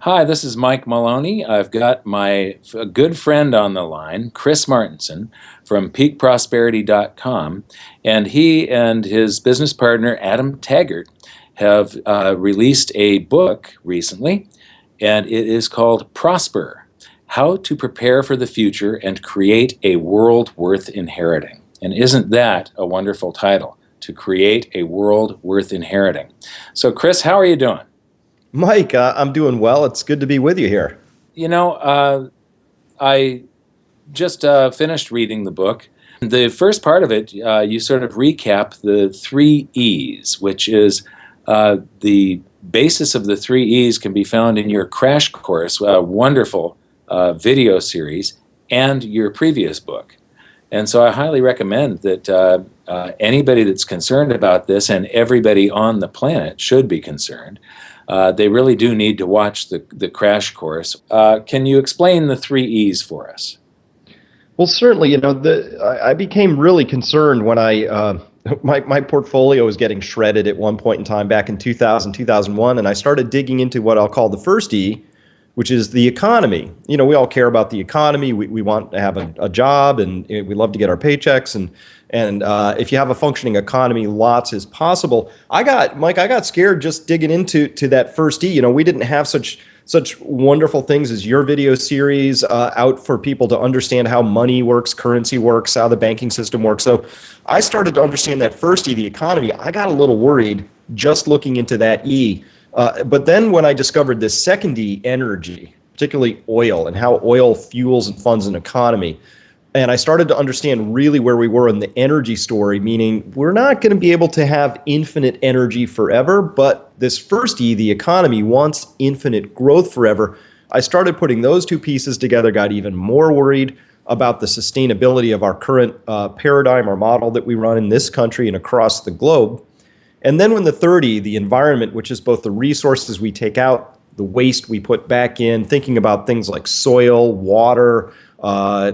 Hi, this is Mike Maloney. I've got a good friend on the line, Chris Martenson from peakprosperity.com, and he and his business partner, Adam Taggart, have released a book recently, and it is called Prosper: How to Prepare for the Future and Create a World Worth Inheriting. And isn't that a wonderful title? To create a world worth inheriting. So, Chris, how are you doing? Mike, I'm doing well. It's good to be with you here. You know, I just finished reading the book. The first part of it, you sort of recap the three E's, which is the basis of the three E's can be found in your crash course, a wonderful video series, and your previous book. And so I highly recommend that anybody that's concerned about this, and everybody on the planet should be concerned, they really do need to watch the crash course. Can you explain the three E's for us? Well, certainly, I became really concerned when my portfolio was getting shredded at one point in time back in 2000, 2001, and I started digging into what I'll call the first E, which is the economy. We all care about the economy. We want to have a job, and we love to get our paychecks. And if you have a functioning economy, lots is possible. Mike, I got scared just digging into that first E. We didn't have such wonderful things as your video series out for people to understand how money works, currency works, how the banking system works. So I started to understand that first E, the economy. I got a little worried just looking into that E. But then when I discovered this second E, energy, particularly oil, and how oil fuels and funds an economy, and I started to understand really where we were in the energy story, meaning we're not going to be able to have infinite energy forever, but this first E, the economy, wants infinite growth forever. I started putting those two pieces together, got even more worried about the sustainability of our current paradigm or model that we run in this country and across the globe. And then when the third E, the environment, which is both the resources we take out, the waste we put back in, thinking about things like soil, water,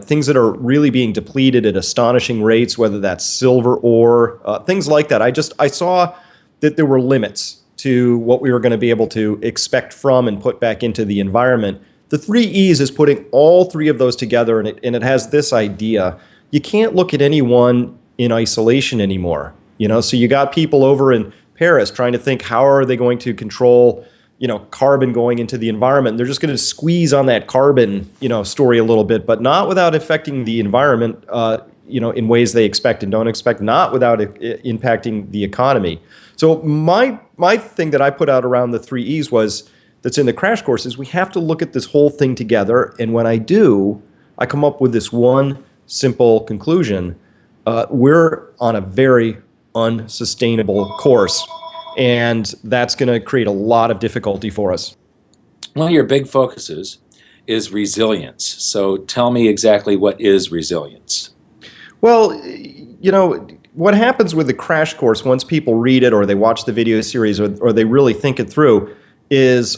things that are really being depleted at astonishing rates, whether that's silver ore, things like that. I saw that there were limits to what we were going to be able to expect from and put back into the environment. The three E's is putting all three of those together, and it has this idea. You can't look at any one in isolation anymore. So you got people over in Paris trying to think, how are they going to control, carbon going into the environment? They're just going to squeeze on that carbon, story a little bit, but not without affecting the environment, in ways they expect and don't expect, not without impacting the economy. So my thing that I put out around the three E's that's in the crash course is we have to look at this whole thing together. And when I do, I come up with this one simple conclusion. We're on a very unsustainable course, and that's going to create a lot of difficulty for us. One of your big focuses is resilience. So tell me exactly what is resilience. Well, what happens with the crash course once people read it or they watch the video series or they really think it through is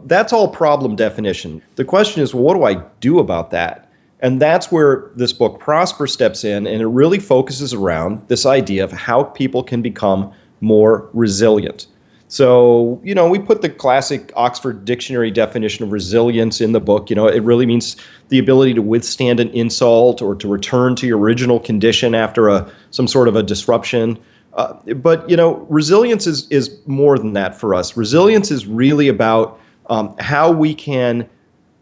that's all problem definition. The question is, well, what do I do about that? And that's where this book, Prosper, steps in, and it really focuses around this idea of how people can become more resilient. So, we put the classic Oxford Dictionary definition of resilience in the book. It really means the ability to withstand an insult or to return to your original condition after some sort of a disruption. But resilience is more than that for us. Resilience is really about how we can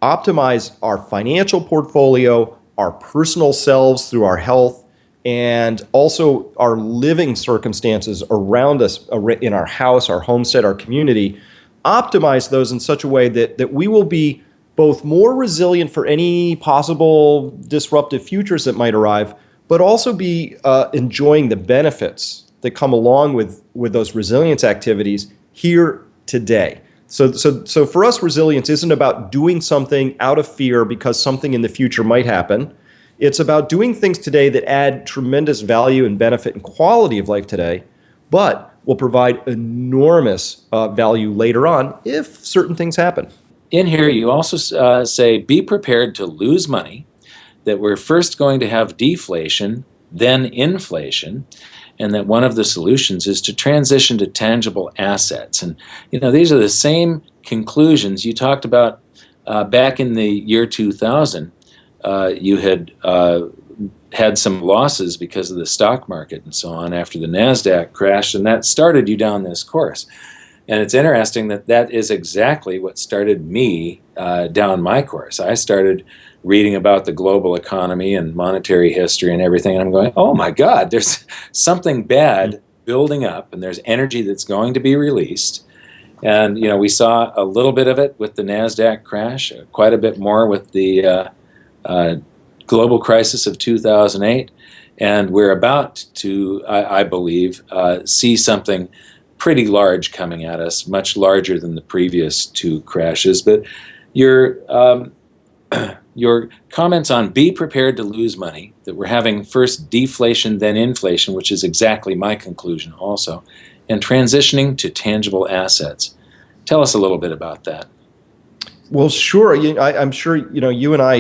optimize our financial portfolio, our personal selves through our health, and also our living circumstances around us in our house, our homestead, our community. Optimize those in such a way that we will be both more resilient for any possible disruptive futures that might arrive, but also be enjoying the benefits that come along with those resilience activities here today. So for us, resilience isn't about doing something out of fear because something in the future might happen. It's about doing things today that add tremendous value and benefit and quality of life today, but will provide enormous value later on if certain things happen. In here, you also say, be prepared to lose money, that we're first going to have deflation, then inflation, and that one of the solutions is to transition to tangible assets. And these are the same conclusions you talked about back in the year 2000. You had some losses because of the stock market and so on after the NASDAQ crashed, and that started you down this course. And it's interesting that that is exactly what started me down my course. I started reading about the global economy and monetary history and everything, and I'm going, oh my God, there's something bad building up, and there's energy that's going to be released. And we saw a little bit of it with the NASDAQ crash, quite a bit more with the global crisis of 2008, and we're about to, I believe, see something pretty large coming at us, much larger than the previous two crashes. But your comments on be prepared to lose money, that we're having first deflation, then inflation, which is exactly my conclusion also, and transitioning to tangible assets. Tell us a little bit about that. Well, sure. I'm sure you and I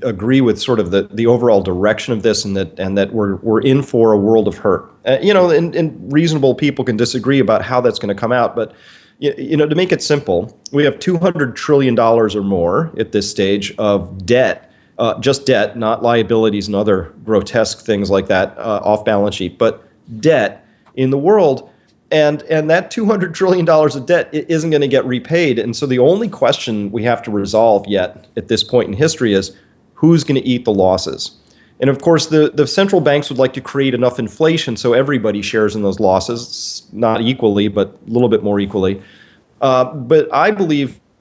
agree with sort of the overall direction of this, and that we're in for a world of hurt. And reasonable people can disagree about how that's going to come out, but to make it simple, we have $200 trillion or more at this stage of debt, just debt, not liabilities and other grotesque things like that off balance sheet, but debt in the world. And that $200 trillion of debt isn't going to get repaid. And so the only question we have to resolve yet at this point in history is who's going to eat the losses? And of course, the central banks would like to create enough inflation so everybody shares in those losses, not equally, but a little bit more equally. But I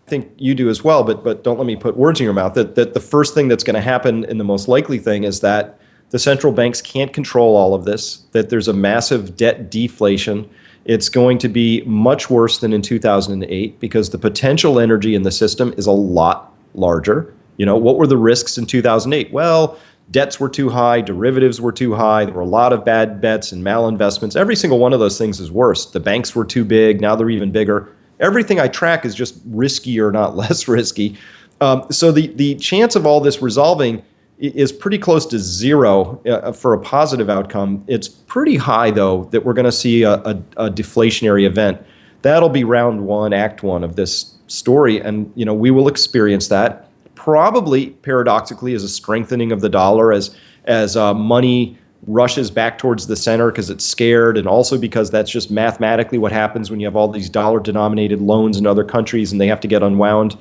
think you do as well, but don't let me put words in your mouth, that the first thing that's going to happen, and the most likely thing, is that the central banks can't control all of this, that there's a massive debt deflation. It's going to be much worse than in 2008 because the potential energy in the system is a lot larger. What were the risks in 2008? Well, debts were too high, derivatives were too high, there were a lot of bad bets and malinvestments. Every single one of those things is worse. The banks were too big, now they're even bigger. Everything I track is just riskier, not less risky. So the chance of all this resolving is pretty close to zero for a positive outcome. It's pretty high, though, that we're going to see a deflationary event. That'll be round one, act one of this story, and we will experience that. Probably, paradoxically, as a strengthening of the dollar as money rushes back towards the center because it's scared, and also because that's just mathematically what happens when you have all these dollar-denominated loans in other countries and they have to get unwound.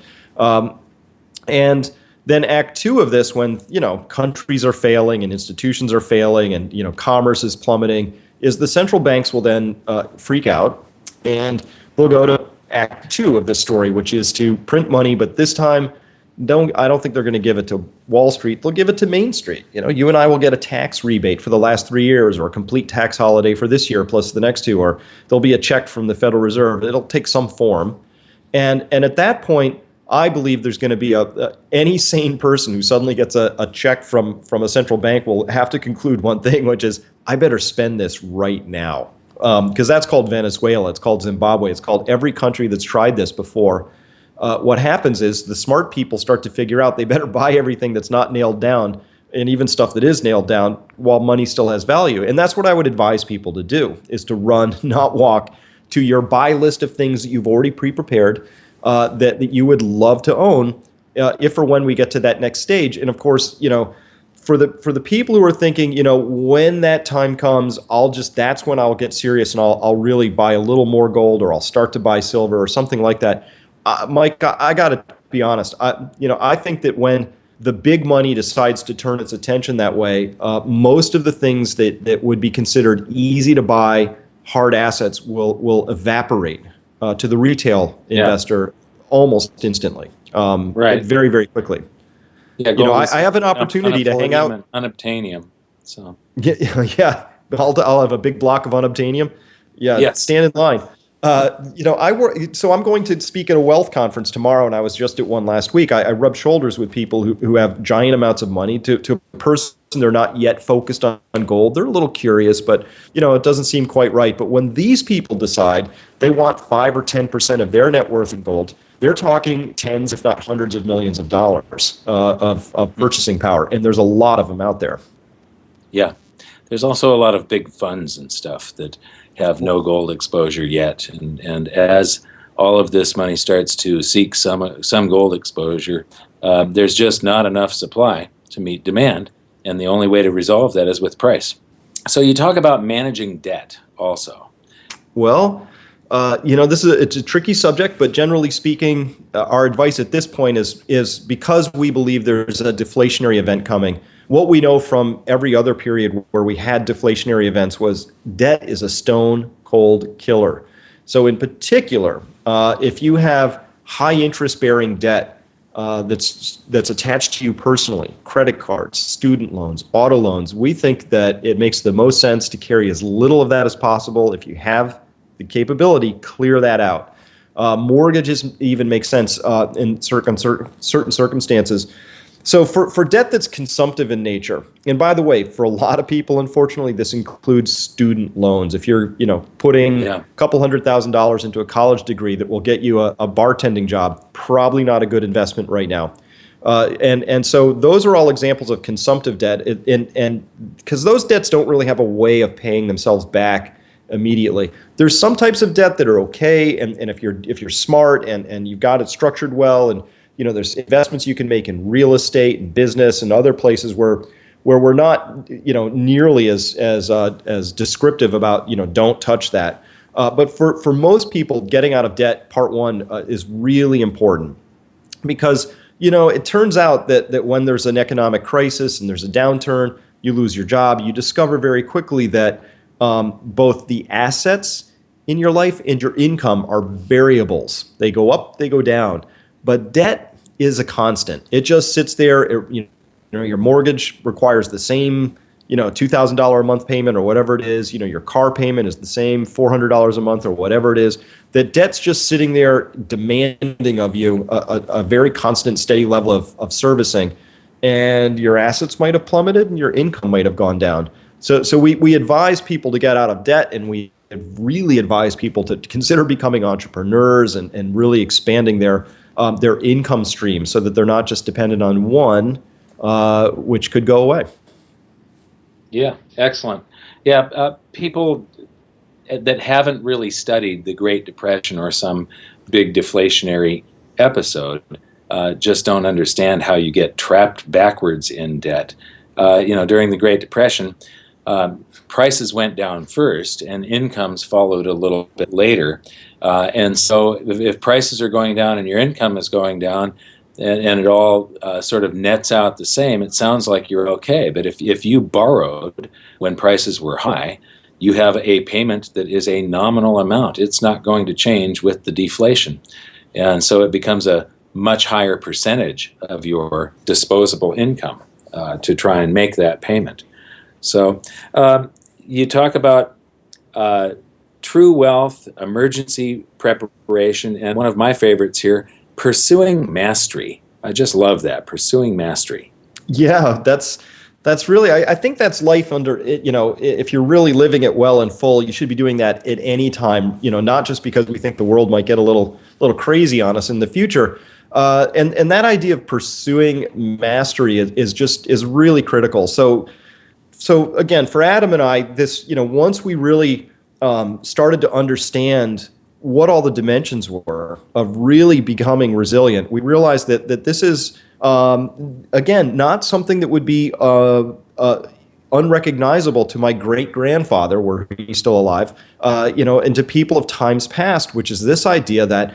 And then act two of this, when countries are failing and institutions are failing and commerce is plummeting, is the central banks will then freak out, and they'll go to act two of this story, which is to print money, but this time I don't think they're going to give it to Wall Street. They'll give it to Main Street. You and I will get a tax rebate for the last 3 years, or a complete tax holiday for this year plus the next two, or there'll be a check from the Federal Reserve. It'll take some form, and at that point, I believe there's going to be any sane person who suddenly gets a check from a central bank will have to conclude one thing, which is, I better spend this right now. Because that's called Venezuela, it's called Zimbabwe, it's called every country that's tried this before. What happens is the smart people start to figure out they better buy everything that's not nailed down, and even stuff that is nailed down, while money still has value. And that's what I would advise people to do, is to run, not walk, to your buy list of things that you've already pre-prepared, that you would love to own if or when we get to that next stage. And of course, for the people who are thinking, when that time comes, that's when I'll get serious and I'll really buy a little more gold, or I'll start to buy silver or something like that. Mike, I got to be honest. I think that when the big money decides to turn its attention that way, most of the things that would be considered easy to buy hard assets will evaporate to the retail investor almost instantly, Right. very, very quickly. Yeah, I have an opportunity to hang out. Unobtainium. So Yeah. I'll have a big block of unobtainium. Yeah, yes. Stand in line. So I'm going to speak at a wealth conference tomorrow, and I was just at one last week. I rub shoulders with people who have giant amounts of money. To a person, they're not yet focused on gold. They're a little curious, but it doesn't seem quite right. But when these people decide they want 5 or 10% of their net worth in gold, they're talking tens, if not hundreds of millions of dollars of purchasing power, and there's a lot of them out there. Yeah. There's also a lot of big funds and stuff that have no gold exposure yet, and as all of this money starts to seek some gold exposure, there's just not enough supply to meet demand, and the only way to resolve that is with price. So you talk about managing debt also. Well, it's a tricky subject, but generally speaking, our advice at this point is because we believe there's a deflationary event coming. What we know from every other period where we had deflationary events was debt is a stone cold killer. So in particular, if you have high interest bearing debt that's attached to you personally, credit cards, student loans, auto loans, we think that it makes the most sense to carry as little of that as possible. If you have the capability, clear that out. Mortgages even make sense in certain circumstances. So for debt that's consumptive in nature, and by the way, for a lot of people, unfortunately, this includes student loans. If you're, putting a couple $100,000 into a college degree that will get you a bartending job, probably not a good investment right now. And so those are all examples of consumptive debt, and because those debts don't really have a way of paying themselves back immediately. There's some types of debt that are okay, and if you're smart and you've got it structured well, and there's investments you can make in real estate and business and other places where we're not nearly as descriptive about don't touch that. But for most people, getting out of debt, part one, is really important because it turns out that when there's an economic crisis and there's a downturn, you lose your job, you discover very quickly that both the assets in your life and your income are variables. They go up, they go down. But debt is a constant. It just sits there. Your mortgage requires the same, $2,000 a month payment or whatever it is. Your car payment is the same, $400 a month or whatever it is. That debt's just sitting there demanding of you a very constant, steady level of servicing. And your assets might have plummeted and your income might have gone down. So we advise people to get out of debt, and we really advise people to consider becoming entrepreneurs and really expanding their income stream so that they're not just dependent on one, which could go away. Yeah, excellent. Yeah, people that haven't really studied the Great Depression or some big deflationary episode just don't understand how you get trapped backwards in debt. During the Great Depression, prices went down first and incomes followed a little bit later. And so if prices are going down and your income is going down and it all sort of nets out the same, it sounds like you're okay. But if you borrowed when prices were high, you have a payment that is a nominal amount. It's not going to change with the deflation. And so it becomes a much higher percentage of your disposable income to try and make that payment. So you talk about true wealth, emergency preparation, and one of my favorites here, pursuing mastery. I just love that, pursuing mastery. Yeah, that's really, I think that's life under, if you're really living it well and full, you should be doing that at any time, not just because we think the world might get a little crazy on us in the future. And that idea of pursuing mastery is really critical. So again, for Adam and I, this, once we really started to understand what all the dimensions were of really becoming resilient, we realized that this is, again, not something that would be unrecognizable to my great-grandfather, were he still alive, and to people of times past, which is this idea that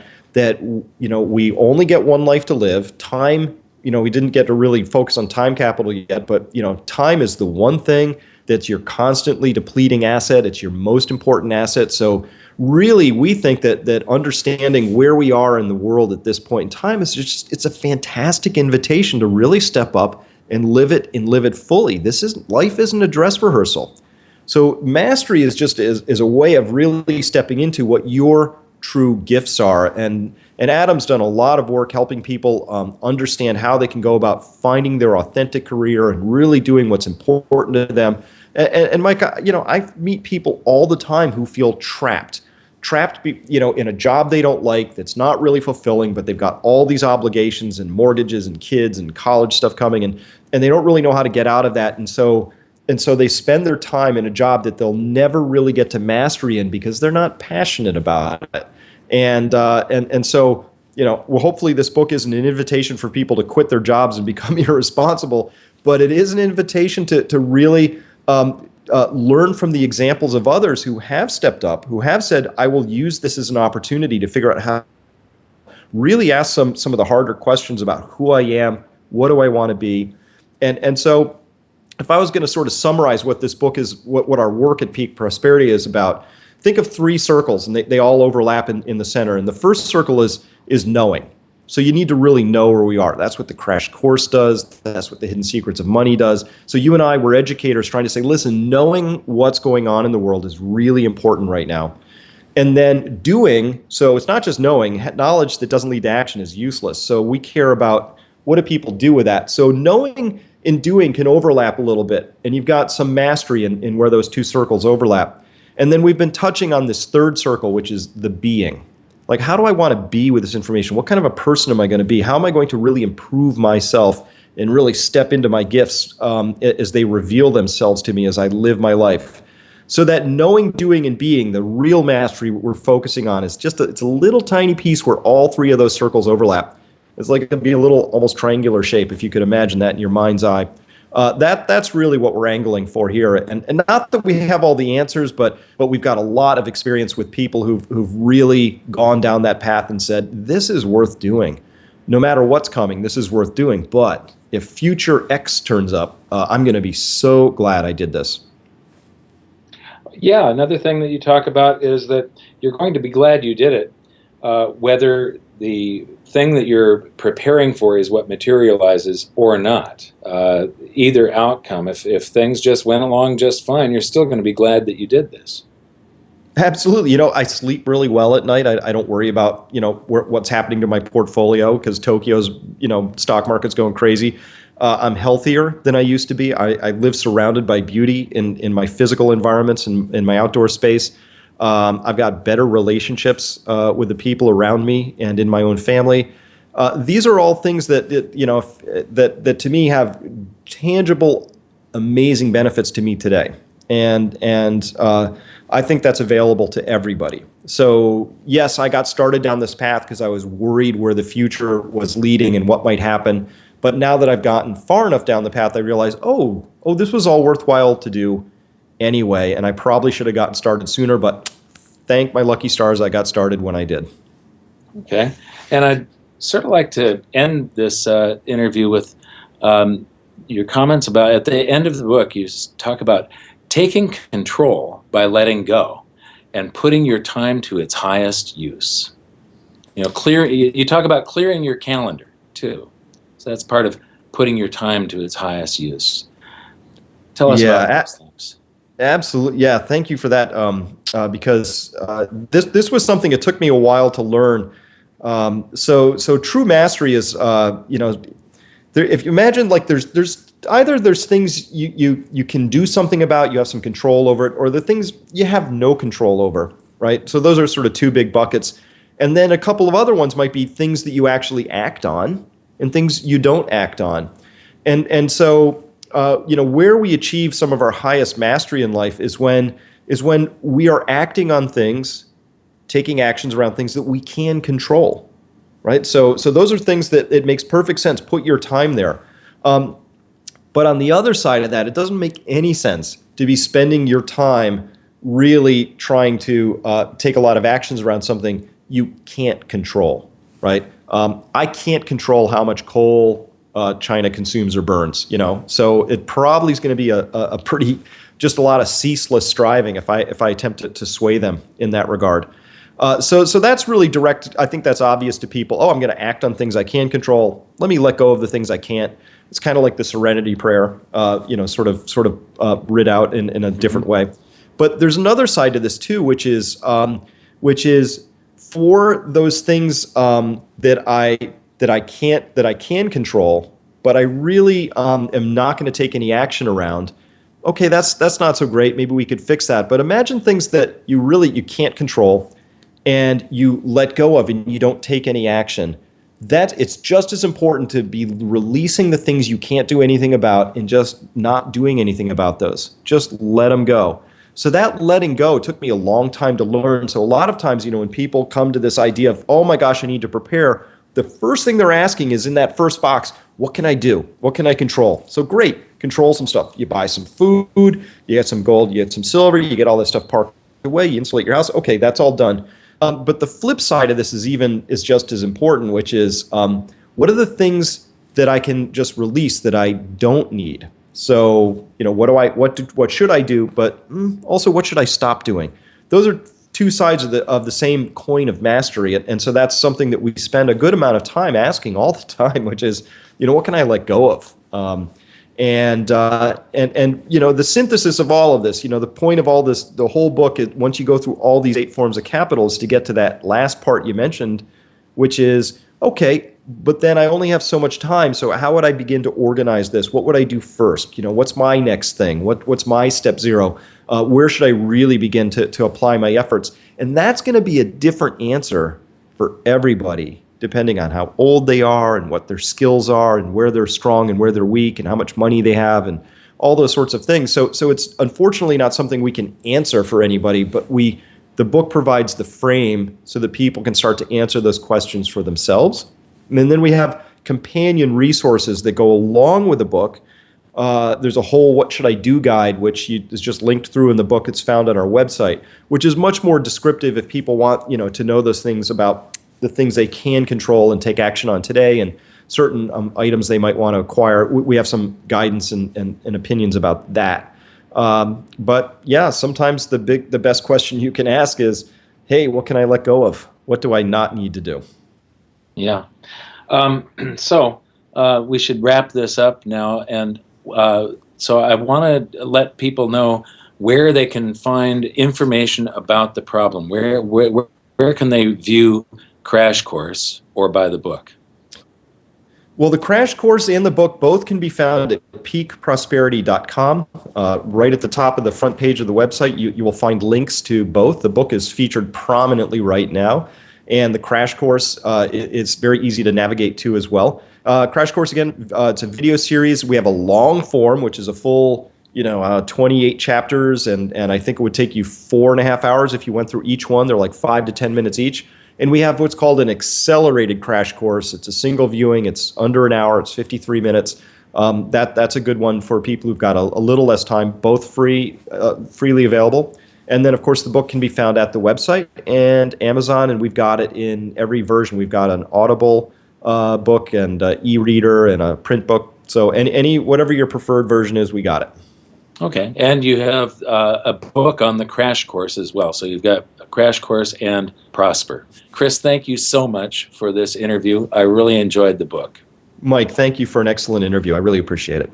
we only get one life to live. Time, we didn't get to really focus on time capital yet, but time is the one thing that's your constantly depleting asset. It's your most important asset. So really, we think that understanding where we are in the world at this point in time it's a fantastic invitation to really step up and live it fully. Life isn't a dress rehearsal. So mastery is a way of really stepping into what your true gifts are. And Adam's done a lot of work helping people understand how they can go about finding their authentic career and really doing what's important to them. And Mike, I meet people all the time who feel trapped, in a job they don't like, that's not really fulfilling, but they've got all these obligations and mortgages and kids and college stuff coming, and they don't really know how to get out of that. And so And so they spend their time in a job that they'll never really get to mastery in because they're not passionate about it. And so, well, hopefully this book isn't an invitation for people to quit their jobs and become irresponsible, but it is an invitation to really learn from the examples of others who have stepped up, who have said, I will use this as an opportunity to figure out how really ask some of the harder questions about who I am, what do I want to be. And so if I was going to sort of summarize what this book is, what our work at Peak Prosperity is about, think of three circles, and they all overlap in the center. And the first circle is knowing. So you need to really know where we are. That's what the crash course does. That's what the Hidden Secrets of Money does. So you and I, we're educators trying to say, listen, knowing what's going on in the world is really important right now. And then doing, so it's not just knowing, knowledge that doesn't lead to action is useless. So we care about what do people do with that. So knowing and doing can overlap a little bit. And you've got some mastery in where those two circles overlap. And then we've been touching on this third circle, which is the being. Like, how do I want to be with this information? What kind of a person am I going to be? How am I going to really improve myself and really step into my gifts as they reveal themselves to me as I live my life? So that knowing, doing, and being, the real mastery we're focusing on is it's a little tiny piece where all three of those circles overlap. It's like it could be a little almost triangular shape if you could imagine that in your mind's eye. That's really what we're angling for here. And not that we have all the answers, but we've got a lot of experience with people who've really gone down that path and said, this is worth doing. No matter what's coming, this is worth doing. But if future X turns up, I'm going to be so glad I did this. Yeah, another thing that you talk about is that you're going to be glad you did it, whether the thing that you're preparing for is what materializes or not. Either outcome, if things just went along just fine, you're still going to be glad that you did this. Absolutely. I sleep really well at night. I don't worry about, what's happening to my portfolio because Tokyo's, stock market's going crazy. I'm healthier than I used to be. I live surrounded by beauty in my physical environments and in my outdoor space. I've got better relationships with the people around me and in my own family. These are all things that that to me have tangible, amazing benefits to me today, and I think that's available to everybody. So yes, I got started down this path because I was worried where the future was leading and what might happen. But now that I've gotten far enough down the path, I realize, oh, this was all worthwhile to do anyway, and I probably should have gotten started sooner, but thank my lucky stars I got started when I did. Okay. And I'd sort of like to end this interview with your comments about, at the end of the book, you talk about taking control by letting go and putting your time to its highest use. You talk about clearing your calendar, too. So that's part of putting your time to its highest use. Tell us about those things. Absolutely. Yeah. Thank you for that. Because this was something it took me a while to learn. So true mastery is, if you imagine like there's either there's things you can do something about, you have some control over it, or the things you have no control over, right? So those are sort of two big buckets. And then a couple of other ones might be things that you actually act on and things you don't act on. And so where we achieve some of our highest mastery in life is when we are acting on things, taking actions around things that we can control, right? So those are things that it makes perfect sense. Put your time there. But on the other side of that, it doesn't make any sense to be spending your time really trying to take a lot of actions around something you can't control, right? I can't control how much coal China consumes or burns, so it probably is going to be a pretty, just a lot of ceaseless striving if I attempt to sway them in that regard. So that's really direct. I think that's obvious to people. Oh, I'm going to act on things I can control. Let me let go of the things I can't. It's kind of like the serenity prayer, sort of writ out in a different way. But there's another side to this too, which is for those things that I can control, but I really am not going to take any action around. Okay, that's not so great. Maybe we could fix that. But imagine things that you can't control, and you let go of, and you don't take any action. that it's just as important to be releasing the things you can't do anything about and just not doing anything about those. Just let them go. So that letting go took me a long time to learn. So a lot of times, when people come to this idea of, oh my gosh, I need to prepare, the first thing they're asking is in that first box, what can I do? What can I control? So great, control some stuff. You buy some food, you get some gold, you get some silver, you get all this stuff parked away, you insulate your house. Okay, that's all done. But the flip side of this is just as important, which is what are the things that I can just release that I don't need? So what should I do? But also, what should I stop doing? Those are two sides of the same coin of mastery, and so that's something that we spend a good amount of time asking all the time, which is what can I let go of? And the synthesis of all of this, the point of all this, the whole book is once you go through all these 8 forms of capital is to get to that last part you mentioned, which is, okay, but then I only have so much time. So how would I begin to organize this? What would I do first? What's my next thing? What's my step 0? Where should I really begin to apply my efforts? And that's going to be a different answer for everybody, depending on how old they are and what their skills are and where they're strong and where they're weak and how much money they have and all those sorts of things. So it's unfortunately not something we can answer for anybody, but the book provides the frame so that people can start to answer those questions for themselves. And then we have companion resources that go along with the book. There's a whole What Should I Do guide, which is just linked through in the book. It's found on our website, which is much more descriptive if people want to know those things about the things they can control and take action on today and certain items they might want to acquire. We have some guidance and opinions about that. But yeah, sometimes the best question you can ask is, hey, what can I let go of? What do I not need to do? Yeah. So we should wrap this up now. And so I want to let people know where they can find information about the problem. Where can they view Crash Course or buy the book? Well, the Crash Course and the book both can be found at peakprosperity.com. Right at the top of the front page of the website, you will find links to both. The book is featured prominently right now, and the Crash Course is very easy to navigate to as well. Crash Course, again, it's a video series. We have a long form, which is a full 28 chapters, and I think it would take you 4.5 hours if you went through each one. They're like 5 to 10 minutes each. And we have what's called an accelerated Crash Course. It's a single viewing. It's under an hour. It's 53 minutes. That's a good one for people who've got a little less time, both freely available. And then, of course, the book can be found at the website and Amazon, and we've got it in every version. We've got an Audible book and e-reader and a print book. So whatever your preferred version is, we got it. Okay, and you have a book on the Crash Course as well. So you've got a Crash Course and Prosper. Chris, thank you so much for this interview. I really enjoyed the book. Mike, thank you for an excellent interview. I really appreciate it.